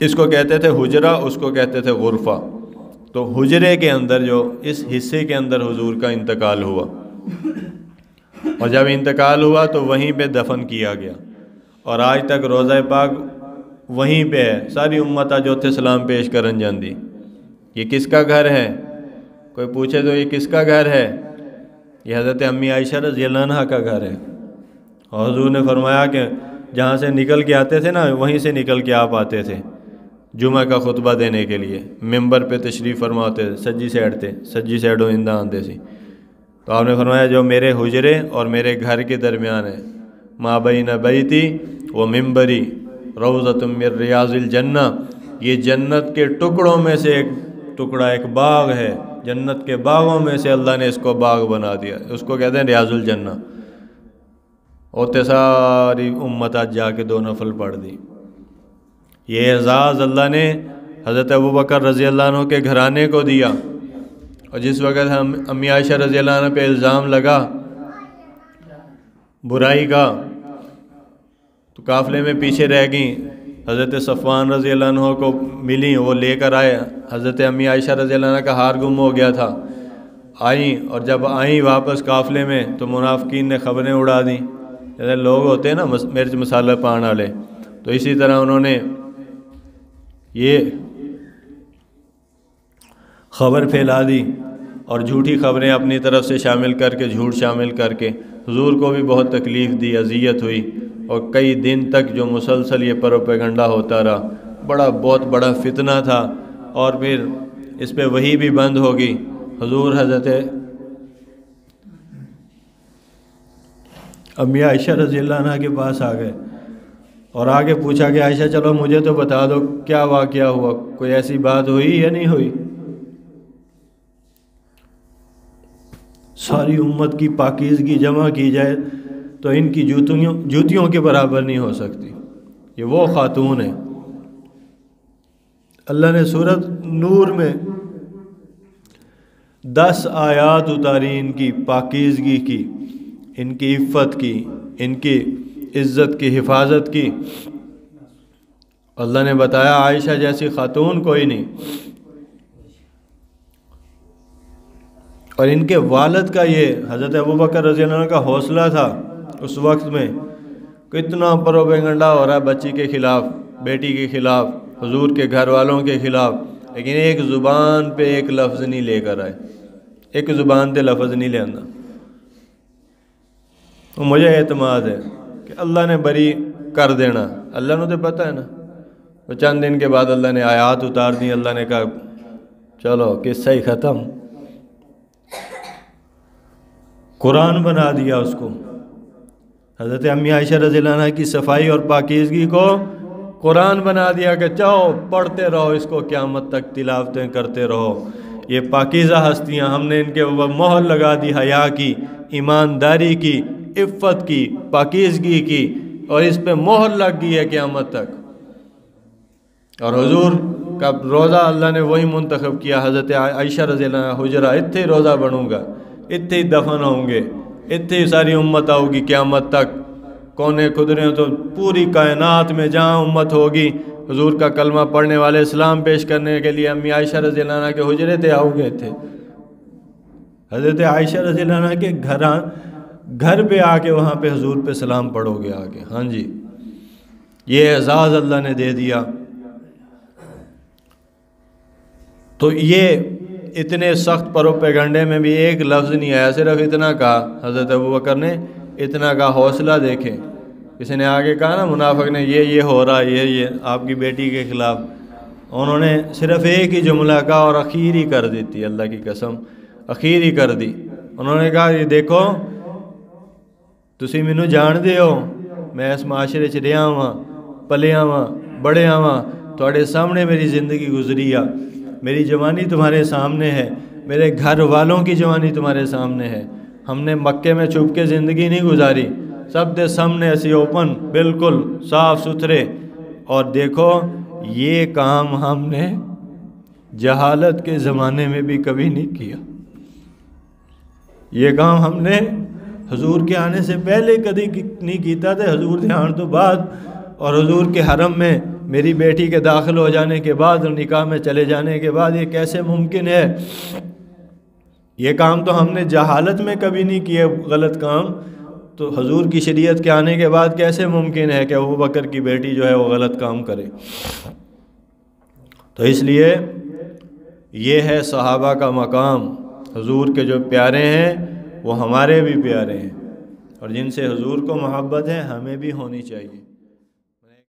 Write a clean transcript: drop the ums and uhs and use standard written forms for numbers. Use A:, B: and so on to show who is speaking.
A: اس کو کہتے تھے حجرہ، اس کو کہتے تھے غرفہ۔ تو حجرے کے اندر جو اس حصے کے اندر حضور کا انتقال ہوا، اور جب انتقال ہوا تو وہیں پہ دفن کیا گیا، اور آج تک روضہ پاک وہیں پہ ہے۔ ساری امت جو اتھے سلام پیش کرن جاندی۔ یہ کس کا گھر ہے؟ کوئی پوچھے تو یہ کس کا گھر ہے؟ یہ حضرت امی عائشہ رضی اللہ عنہ کا گھر ہے۔ اور حضور نے فرمایا کہ جہاں سے نکل کے آتے تھے نا، وہیں سے نکل کے آپ آتے تھے جمعہ کا خطبہ دینے کے لیے، ممبر پہ تشریف فرماتے تھے، سجی سیڈوں اندہ آندے سی۔ تو آپ نے فرمایا جو میرے حجرے اور میرے گھر کے درمیان ہے، ما بین بیتی و ممبری روضۃ من ریاض الجنہ، یہ جنت کے ٹکڑوں میں سے ایک ٹکڑا، ایک باغ ہے، جنت کے باغوں میں سے اللہ نے اس کو باغ بنا دیا، اس کو کہتے ہیں ریاض الجنہ۔ اوتے ساری امت آج جا کے 2 نفل پڑھ دی۔ یہ اعزاز اللہ نے حضرت ابوبکر رضی اللہ عنہ کے گھرانے کو دیا، اور جس وقت امی عائشہ رضی اللہ عنہ پہ الزام لگا برائی کا تو قافلے میں پیچھے رہ گئیں۔ حضرت صفوان رضی اللہ عنہ کو ملی، وہ لے کر آئے۔ حضرت امی عائشہ رضی اللہ عنہ کا ہار گم ہو گیا تھا، آئیں، اور جب آئیں واپس قافلے میں تو منافقین نے خبریں اڑا دیں۔ جیسے لوگ ہوتے ہیں نا مرچ مسالہ پان والے، تو اسی طرح انہوں نے یہ خبر پھیلا دی اور جھوٹی خبریں اپنی طرف سے شامل کر کے، جھوٹ شامل کر کے حضور کو بھی بہت تکلیف دی، اذیت ہوئی، اور کئی دن تک جو مسلسل یہ پروپیگنڈا ہوتا رہا، بہت بڑا فتنہ تھا۔ اور پھر اس پہ وحی بھی بند ہوگی۔ حضور حضرت امی عائشہ رضی اللہ عنہ کے پاس آ گئے اور آگے پوچھا کہ عائشہ چلو مجھے تو بتا دو کیا واقعہ ہوا، کوئی ایسی بات ہوئی یا نہیں ہوئی؟ ساری امت کی پاکیزگی جمع کی جائے تو ان کی جوتیوں کے برابر نہیں ہو سکتی۔ یہ وہ خاتون ہے۔ اللہ نے سورۃ نور میں 10 آیات اتاری ان کی پاکیزگی کی، ان کی عفت کی، ان کی عزت کی حفاظت کی۔ اللہ نے بتایا عائشہ جیسی خاتون کوئی نہیں۔ اور ان کے والد کا یہ حضرت ابوبکر رضی اللہ عنہ کا حوصلہ تھا اس وقت میں، کتنا پروپیگنڈا ہو رہا ہے بچی کے خلاف، بیٹی کے خلاف، حضور کے گھر والوں کے خلاف، لیکن ایک زبان پہ ایک لفظ نہیں لے کر آئے، ایک زبان تے لفظ نہیں لے آنا۔ تو مجھے اعتماد ہے کہ اللہ نے بری کر دینا، اللہ نے تو پتہ ہے نا۔ تو چند دن کے بعد اللہ نے آیات اتار دی، اللہ نے کہا چلو قصہ ہی ختم، قرآن بنا دیا اس کو۔ حضرت امی عائشہ رضی اللہ عنہ کی صفائی اور پاکیزگی کو قرآن بنا دیا کہ چاہو پڑھتے رہو اس کو، قیامت تک تلاوتیں کرتے رہو۔ یہ پاکیزہ ہستیاں، ہم نے ان کے اوپر مہر لگا دی حیا کی، ایمانداری کی، عفت کی، پاکیزگی کی، اور اس پہ مہر لگ گئی ہے قیامت تک۔ اور حضور کا روزہ اللہ نے وہی منتخب کیا، حضرت عائشہ رضی اللہ عنہ حجرہ، اتھے ہی روزہ بنوں گا، اتھے ہی دفن ہوں گے، اتھے ہی ساری امت آؤ گی قیامت تک۔ کونے خدرے تو پوری کائنات میں جہاں امت ہوگی، حضور کا کلمہ پڑھنے والے اسلام پیش کرنے کے لیے امی عائشہ رضی اللہ عنہ کے حجرے تھے، آؤ گے تھے۔ حضرت عائشہ رضی اللہ عنہ کے گھر پہ آ کے وہاں پہ حضور پہ سلام پڑھو گے آگے۔ ہاں جی، یہ اعزاز اللہ نے دے دیا۔ تو یہ اتنے سخت پروپیگنڈے میں بھی ایک لفظ نہیں آیا، صرف اتنا کہا حضرت ابوبکر نے، اتنا کہا، حوصلہ دیکھیں۔ کسی نے آگے کہا نا منافق نے یہ ہو رہا، یہ آپ کی بیٹی کے خلاف، انہوں نے صرف ایک ہی جملہ کہا اور اخیر ہی کر دی تھی، اللہ کی قسم اخیر ہی کر دی۔ انہوں نے کہا یہ دیکھو تسی مینوں جان دے ہو، میں اس معاشرے چ رہا ہاں، پلیا ہاں، بڑھیا ہاں، تھوڑے سامنے میری زندگی گزری آ، میری جوانی تمہارے سامنے ہے، میرے گھر والوں کی جوانی تمہارے سامنے ہے۔ ہم نے مکے میں چھپ کے زندگی نہیں گزاری، سب دے سامنے ایسی اوپن، بالکل صاف ستھرے۔ اور دیکھو یہ کام ہم نے جہالت کے زمانے میں بھی کبھی نہیں کیا، یہ کام ہم نے حضور کے آنے سے پہلے کبھی نہیں کیتا تھا، حضور کے آنے تو بعد اور حضور کے حرم میں میری بیٹی کے داخل ہو جانے کے بعد اور نکاح میں چلے جانے کے بعد یہ کیسے ممکن ہے؟ یہ کام تو ہم نے جہالت میں کبھی نہیں کیے، غلط کام، تو حضور کی شریعت کے آنے کے بعد کیسے ممکن ہے کہ ابوبکر کی بیٹی جو ہے وہ غلط کام کرے؟ تو اس لیے یہ ہے صحابہ کا مقام، حضور کے جو پیارے ہیں وہ ہمارے بھی پیارے ہیں، اور جن سے حضور کو محبت ہے ہمیں بھی ہونی چاہیے۔